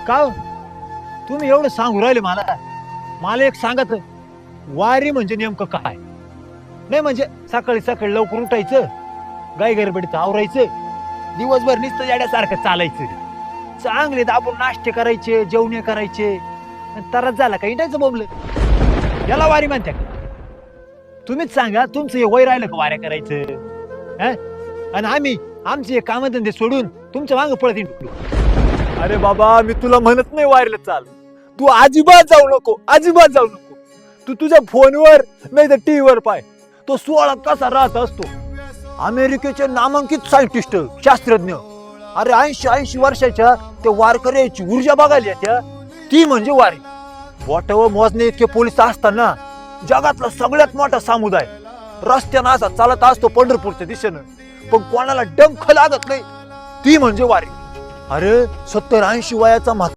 का हो? तुम्ही एवढं सांगू राहिले मला मला एक सांगत वारी म्हणजे नेमकं काय नाही म्हणजे सकाळी सकाळी लवकर उठायचं गाई गडबडीत आवरायचं दिवसभर नुसतं येड्यासारखं चालायचं चांगले दाबून नाश्ते करायचे जेवणे करायचे तरच झाला काही नाहीच बोंबलं याला वारी म्हणते का तुम्हीच सांगा तुमचं हे वय राहिलं का वाऱ्या करायचं हं? आणि आम्ही आमचे हे कामधंदे सोडून तुमच्या मागं पळत येतो अरे बाबा मी तुला म्हणत नाही वारीला चाल तू अजिबात जाऊ नको अजिबात जाऊ नको तू तुझ्या फोनवर नाही तर टीव्हीवर पाय तो 16 कसा राहत असतो अमेरिकेचे नामांकित सायंटिस्ट शास्त्रज्ञ अरे 80 वर्षाच्या ते वारकऱ्याची ऊर्जा बघायला त्या ती म्हणजे वारी बोटावर मोजणे इतके पोलीस असताना जगातला सगळ्यात मोठा समुदाय रस्त्यानं असा चालत असतो पंढरपूरच्या दिशेनं पण कोणाला डंख लागत नाही ती म्हणजे वारी अरे 70-80 वयाचा